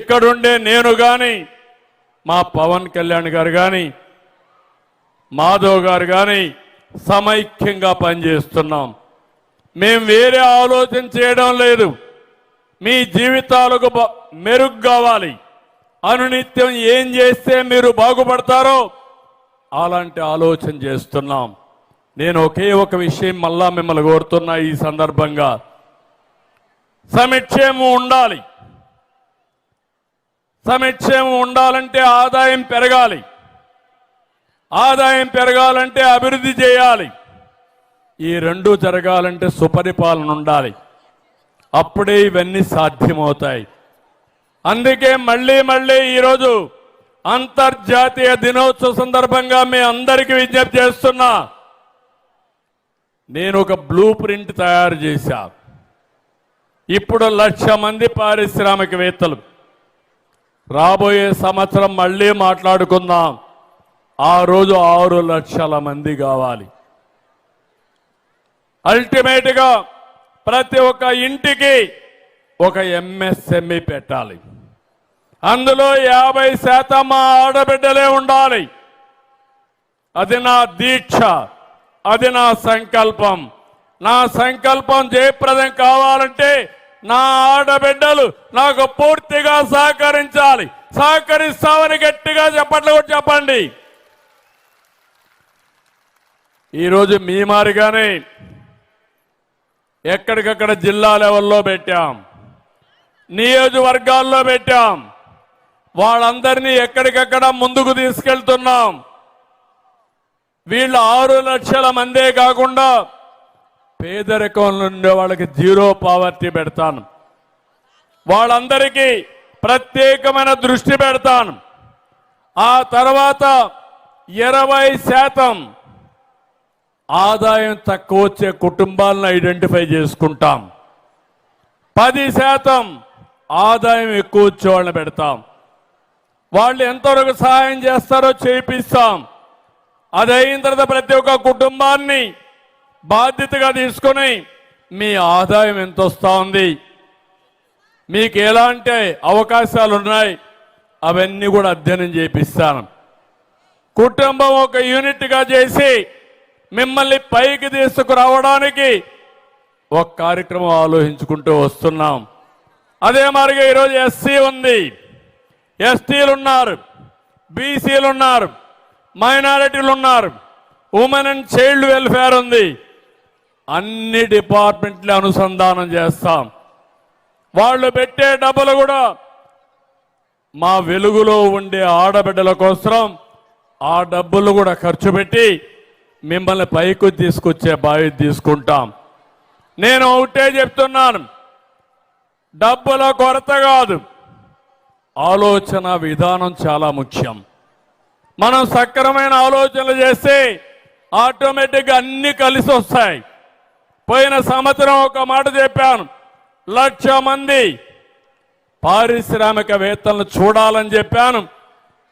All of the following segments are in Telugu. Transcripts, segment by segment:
ఇక్కడుండే నేను కానీ మా పవన్ కళ్యాణ్ గారు కానీ మాధవ్ గారు కానీ సమైక్యంగా పనిచేస్తున్నాం. మేము వేరే ఆలోచన చేయడం లేదు. మీ జీవితాలకు మెరుగు కావాలి, అనునిత్యం ఏం చేస్తే మీరు బాగుపడతారో అలాంటి ఆలోచన చేస్తున్నాం. నేను ఒకే ఒక విషయం మళ్ళా మిమ్మల్ని కోరుతున్నా. ఈ సందర్భంగా సమిక్షేమం ఉండాలి. సమిక్షేమం ఉండాలంటే ఆదాయం పెరగాలి. ఆదాయం పెరగాలంటే అభివృద్ధి చేయాలి. ఈ రెండు జరగాలంటే సుపరిపాలన ఉండాలి. అప్పుడే ఇవన్నీ సాధ్యమవుతాయి. అందుకే మళ్ళీ ఈరోజు అంతర్జాతీయ దినోత్సవ సందర్భంగా మీ అందరికీ విజ్ఞప్తి చేస్తున్నా. నేను ఒక బ్లూ ప్రింట్ తయారు చేశా. ఇప్పుడు 1,00,000 మంది పారిశ్రామికవేత్తలు. రాబోయే సంవత్సరం మళ్ళీ మాట్లాడుకుందాం. ఆ రోజు 6 లక్షల మంది కావాలి. అల్టిమేట్గా ప్రతి ఒక్క ఇంటికి ఒక ఎంఎస్ఎంఈ పెట్టాలి. అందులో 50% మా ఆడబిడ్డలే ఉండాలి. అది నా దీక్ష, అది నా సంకల్పం. నా సంకల్పం జయప్రదం కావాలంటే నా ఆడబిడ్డలు నాకు పూర్తిగా సహకరించాలి. సహకరిస్తామని గట్టిగా చెప్పండి. ఈరోజు మీ మారిగానే ఎక్కడికక్కడ జిల్లా లెవెల్లో పెట్టాం, నియోజకవర్గాల్లో పెట్టాం. వాళ్ళందరినీ ఎక్కడికక్కడ ముందుకు తీసుకెళ్తున్నాం. వీళ్ళు 6 లక్షల మందే కాకుండా పేదరికంలో ఉండే వాళ్ళకి 0 పావర్టీ పెడతాను. వాళ్ళందరికీ ప్రత్యేకమైన దృష్టి పెడతాను. ఆ తర్వాత 20% ఆదాయం తక్కువ వచ్చే కుటుంబాలను ఐడెంటిఫై చేసుకుంటాం. 10% ఆదాయం ఎక్కువ వచ్చే వాళ్ళని పెడతాం. వాళ్ళు ఎంతవరకు సహాయం చేస్తారో చేపిస్తాం. అది అయిన తర్వాత ప్రతి ఒక్క కుటుంబాన్ని బాధ్యతగా తీసుకొని మీ ఆదాయం ఎంత వస్తూ ఉంది, మీకు ఎలాంటి అవకాశాలు ఉన్నాయి, అవన్నీ కూడా అధ్యయనం చేపిస్తాను. కుటుంబం ఒక యూనిట్గా చేసి మిమ్మల్ని పైకి తీసుకురావడానికి ఒక కార్యక్రమం ఆలోచించుకుంటూ వస్తున్నాం. అదే మాదిరిగా ఈరోజు ఎస్సీ ఉంది, ఎస్టీలు ఉన్నారు, బీసీలు ఉన్నారు, మైనారిటీలు ఉన్నారు, ఉమెన్ అండ్ చైల్డ్ వెల్ఫేర్ ఉంది. అన్ని డిపార్ట్మెంట్లు అనుసంధానం చేస్తాం. వాళ్ళు పెట్టే డబ్బులు కూడా మా వెలుగులో ఉండే ఆడబిడ్డల కోసం ఆ డబ్బులు కూడా ఖర్చు పెట్టి మిమ్మల్ని పైకి తీసుకొచ్చే బాధ్యత తీసుకుంటాం. నేను ఒకటే చెప్తున్నాను, డబ్బుల కొరత కాదు, ఆలోచన విధానం చాలా ముఖ్యం. మనం సక్రమైన ఆలోచనలు చేస్తే ఆటోమేటిక్గా అన్ని కలిసి వస్తాయి. పోయిన సంవత్సరం ఒక మాట చెప్పాను, 1,00,000 మంది పారిశ్రామికవేత్తలను చూడాలని చెప్పాను.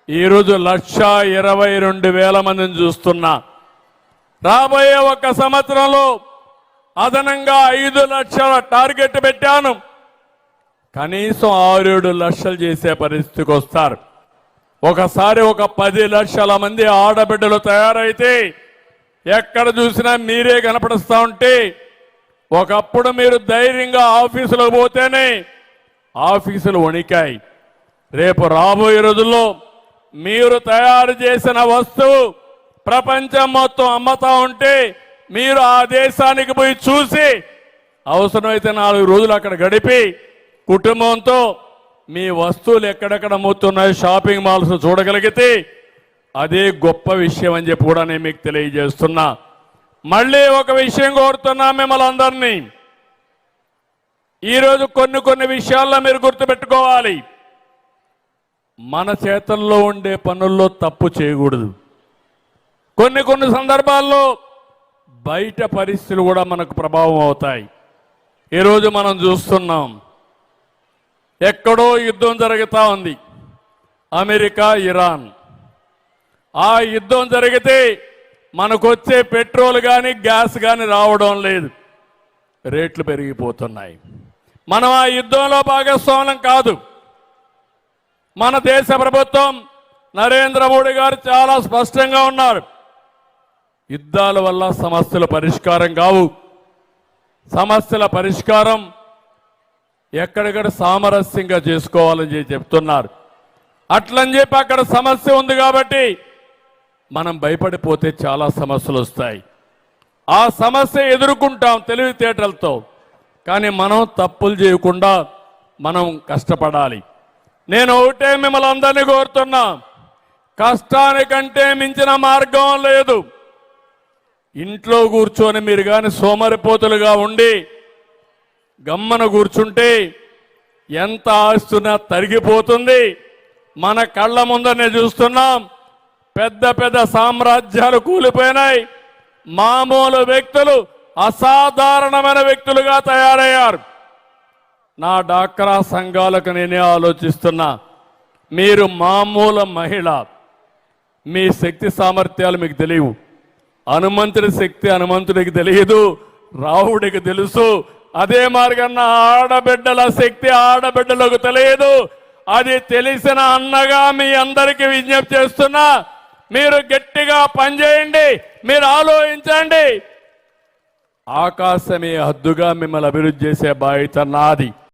ఈరోజు 1,22,000 మందిని చూస్తున్నా. రాబోయే ఒక సంవత్సరంలో అదనంగా 5 లక్షల టార్గెట్ పెట్టాను. కనీసం 6-7 లక్షలు చేసే పరిస్థితికి వస్తారు. ఒకసారి ఒక 10 లక్షల మంది ఆడబిడ్డలు తయారైతే ఎక్కడ చూసినా మీరే కనపడుస్తూ ఉంటే, ఒకప్పుడు మీరు ధైర్యంగా ఆఫీసులకు పోతేనే ఆఫీసులు వణికాయి. రేపు రాబోయే రోజుల్లో మీరు తయారు చేసిన వస్తువు ప్రపంచం మొత్తం అమ్మతా ఉంటే మీరు ఆ దేశానికి పోయి చూసి అవసరమైతే 4 రోజులు అక్కడ గడిపి కుటుంబంతో మీ వస్తువులు ఎక్కడెక్కడ అమ్ముతున్నాయో షాపింగ్ మాల్స్ చూడగలిగితే అదే గొప్ప విషయం అని చెప్పి కూడా నేను మీకు తెలియజేస్తున్నా. మళ్ళీ ఒక విషయం కోరుతున్నా మిమ్మల్ని అందరినీ. ఈరోజు కొన్ని విషయాల్లో మీరు గుర్తుపెట్టుకోవాలి. మన చేతల్లో ఉండే పనుల్లో తప్పు చేయకూడదు. కొన్ని సందర్భాల్లో బయట పరిస్థితులు కూడా మనకు ప్రభావం అవుతాయి. ఈరోజు మనం చూస్తున్నాం, ఎక్కడో యుద్ధం జరుగుతూ ఉంది, అమెరికా ఇరాన్. ఆ యుద్ధం జరిగితే మనకొచ్చే పెట్రోల్ కానీ గ్యాస్ కానీ రావడం లేదు, రేట్లు పెరిగిపోతున్నాయి. మనం ఆ యుద్ధంలో భాగస్వామ్యం కాదు. మన దేశ ప్రభుత్వం నరేంద్ర మోడీ గారు చాలా స్పష్టంగా ఉన్నారు. యుద్ధాల వల్ల సమస్యల పరిష్కారం కావు. సమస్యల పరిష్కారం ఎక్కడెక్కడ సామరస్యంగా చేసుకోవాలని చెప్తున్నారు. అట్లని చెప్పి అక్కడ సమస్య ఉంది కాబట్టి మనం భయపడిపోతే చాలా సమస్యలు వస్తాయి. ఆ సమస్య ఎదుర్కొంటాం తెలివితేటలతో. కానీ మనం తప్పులు చేయకుండా మనం కష్టపడాలి. నేను ఒకటే మిమ్మల్ని అందరినీ కోరుతున్నా, కష్టానికంటే మించిన మార్గం లేదు. ఇంట్లో కూర్చొని మీరు కానీ సోమరిపోతులుగా ఉండి గమ్మన కూర్చుంటే ఎంత ఆస్తున్నా తరిగిపోతుంది. మన కళ్ళ ముందరనే చూస్తున్నాం, పెద్ద పెద్ద సామ్రాజ్యాలు కూలిపోయినాయి. మామూలు వ్యక్తులు అసాధారణమైన వ్యక్తులుగా తయారయ్యారు. నా డాక్రా సంఘాలకు నేనే ఆలోచిస్తున్నా, మీరు మామూలు మహిళ, మీ శక్తి సామర్థ్యాలు మీకు తెలియవు. హనుమంతుడి శక్తి హనుమంతుడికి తెలియదు, రావుడికి తెలుసు. అదే మార్గన్న ఆడబిడ్డల శక్తి ఆడబిడ్డలకు తెలియదు. అది తెలిసిన అన్నగా మీ అందరికీ విజ్ఞప్తి చేస్తున్నా, మీరు గట్టిగా పనిచేయండి, మీరు ఆలోచించండి. ఆకాశమే హద్దుగా మిమ్మల్ని అభివృద్ధి చేసే బాధ్యత నాది.